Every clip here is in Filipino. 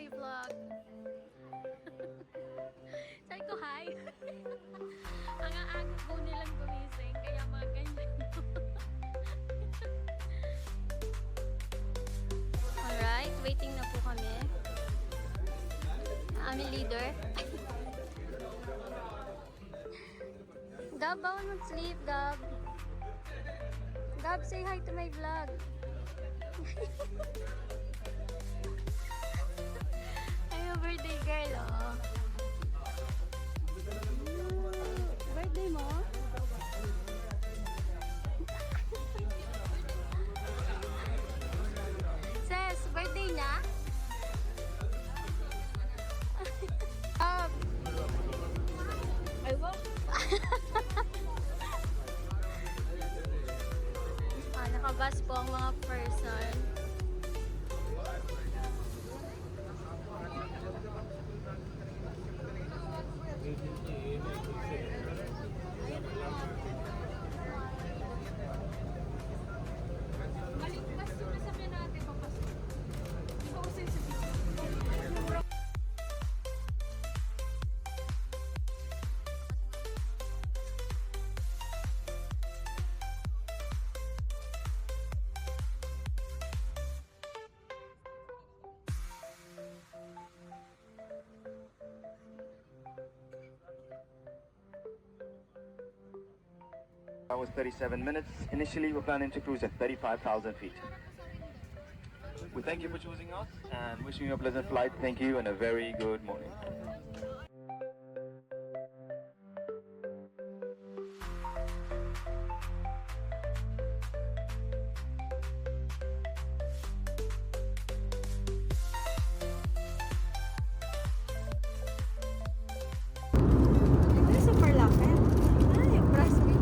birthday vlog. Sabi ko, hi. Ang aga po nilang gumising, kaya mga ganyan. Alright, waiting na po kami. Aming leader. Gab, bawal mag-sleep, Gab. Gab, say hi to my vlog. Ay, birthday girl, oh. Birthday mo? Ses, birthday niya? Ay, wow. Nakabas po ang mga person. Maligpas yung nasakyan natin papasok. So, sensitive. That was 37 minutes. Initially, we're planning to cruise at 35,000 feet. We thank you for choosing us and wishing you a pleasant flight. Thank you and a very good morning. Ay, super lapit. Ay, brussels.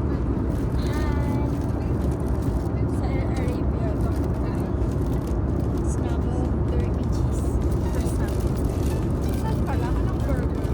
Sa Arabia, bakit? Scrambled turkey cheese. Saan pala? Anong burger?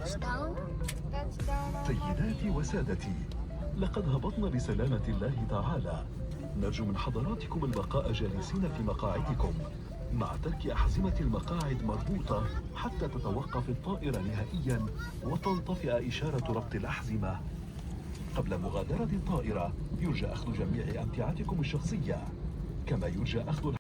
Touchdown. سيداتي وسادتي، لقد هبطنا بسلامة الله تعالى. نرجو من حضراتكم البقاء جالسين في مقاعدكم مع ترك أحزمة المقاعد مربوطة حتى تتوقف الطائرة نهائيا وتنطفئ إشارة ربط الأحزمة. قبل مغادرة الطائرة يرجى أخذ جميع أمتعتكم الشخصية، كما يرجى أخذ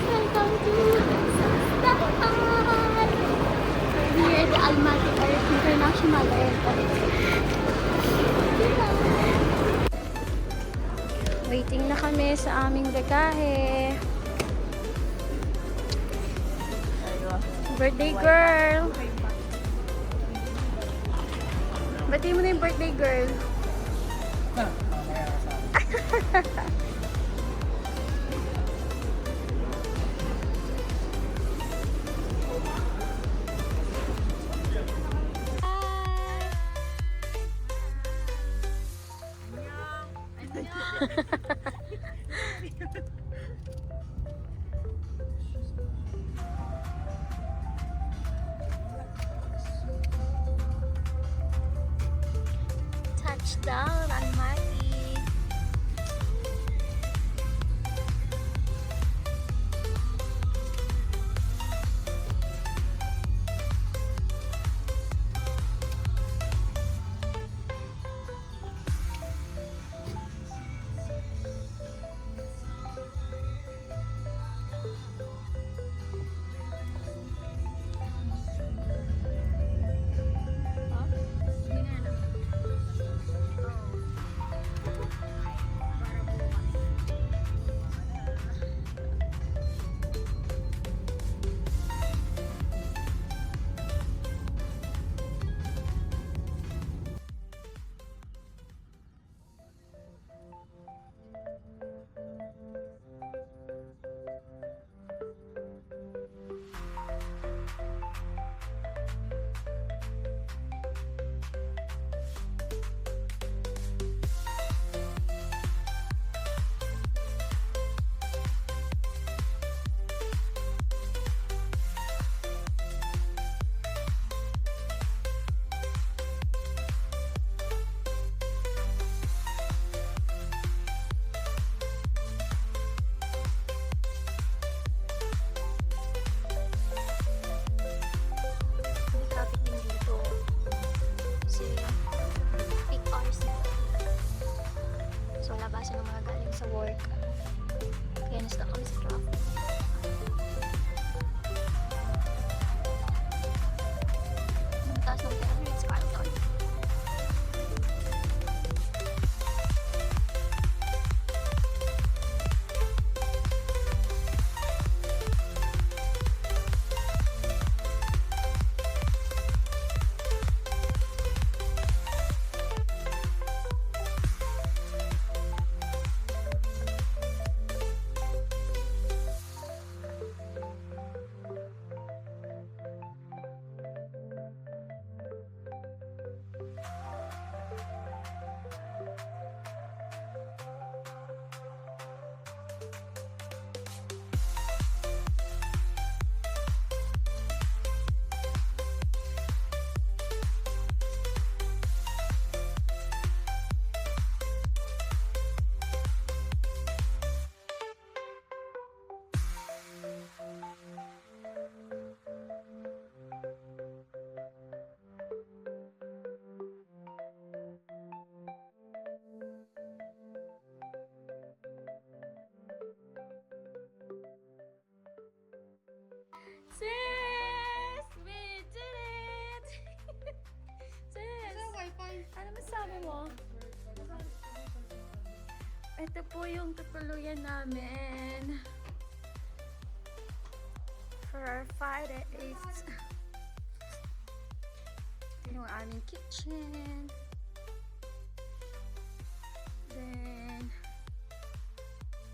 Welcome to Sastaan! We're here at the Almaty International Airport. Waiting na kami sa aming bagahe. Birthday girl! Bati mo na yung birthday girl. Touchdown, Almaty. oh. Ito po yung tutuluyan namin for our 5 days. Ito yung aming kitchen. Then,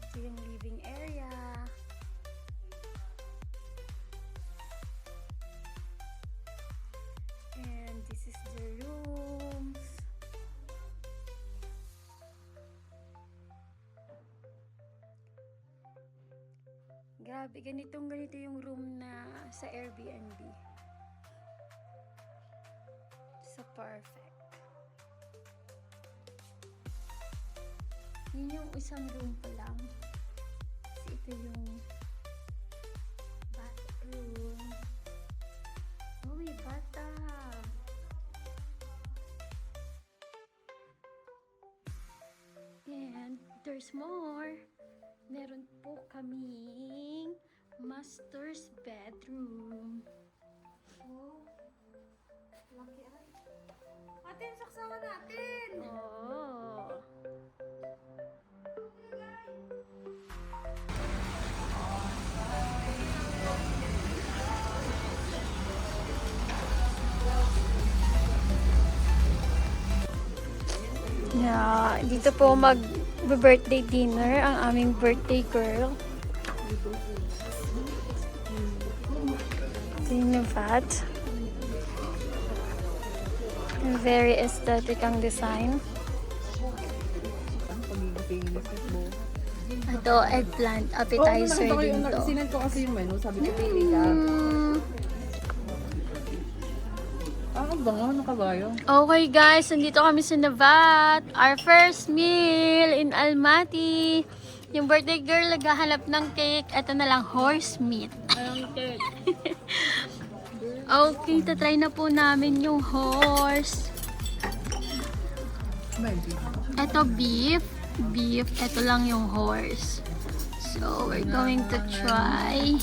ito yung living area. And this is the rooms. Grabe, ganito yung room na sa Airbnb. So perfect. Yun yung isang room pa lang. Kasi ito yung bathroom. Oh, may bathtub. And there's more. Meron po kaming master's bedroom. Oh. Laki ay. Ate, yung saksakan natin! Oh. Yeah, dito po mag-birthday dinner ang aming birthday girl. Tingnan fat. Very aesthetic ang design. Ito, eggplant appetizer din to. Sinend ko kasi yung menu, sabi ko pili ka. Ang bango, nakabayo. Okay guys, nandito kami sa Navat. Our first meal in Almaty. Yung birthday girl naghahanap ng cake. Ito na lang, horse meat. Anong cake? Okay, tatry na po namin yung horse. Ito beef. Beef. Ito lang yung horse. So, we're going to try.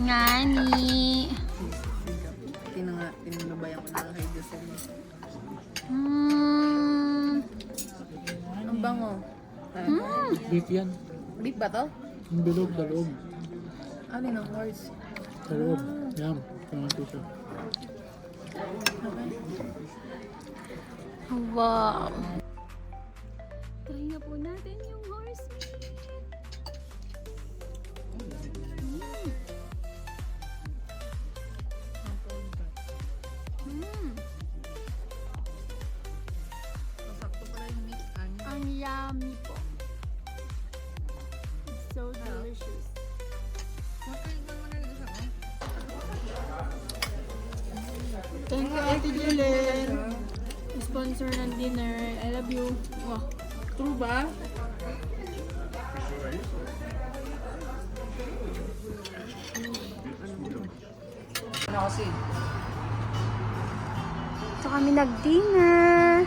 Ngani. Tinubayan ko na kay Josel. Ang bango. Beef yan. Beef ba to? Yung bilog sa loob. Ano yung horse? Sa loob. Yan. Pangalan siya. Wow. Try na po natin yung horse meat. Masakto pala yung meat. Ang yummy po. It's so delicious. Thank you, Ate Julen. Sponsor ng dinner. I love you. Wow. True ba? Ano kasi? Ito kami nag-dinner.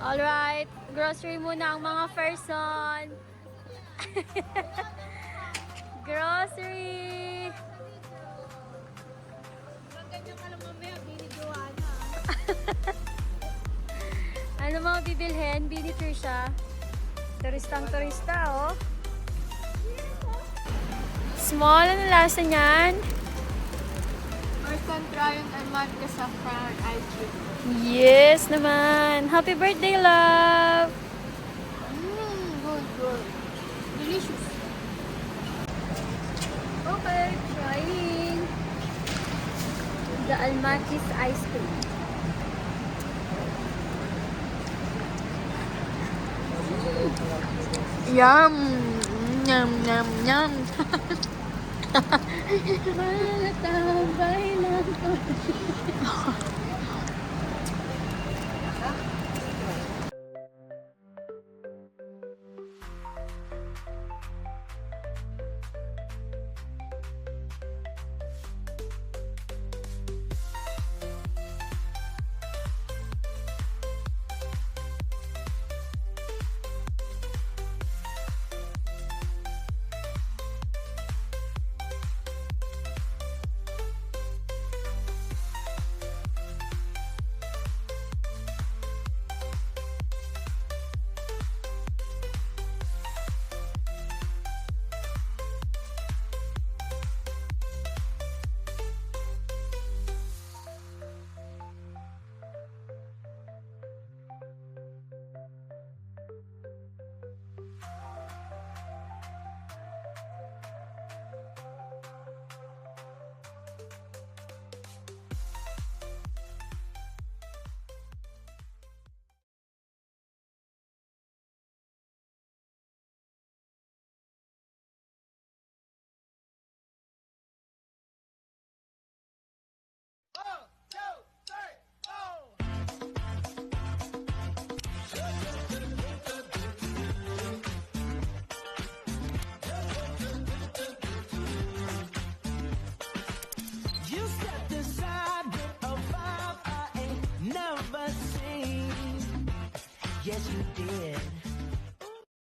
Alright, grocery muna ang mga person. Grocery. Ganyan ka lang mamaya, binidyoan na. Ano mga bibilhin? Bini Trisha. Turistang turista, oh. Small, ano lasa niyan? First time trying Almaty sa fried ice cream. Yes naman. Happy birthday, love. Good. Delicious. Okay, trying the Almaty's ice cream. Yum! Yum, yum, yum. Malatambay lang ko. You set the side with a vibe I ain't never seen. Yes, you did.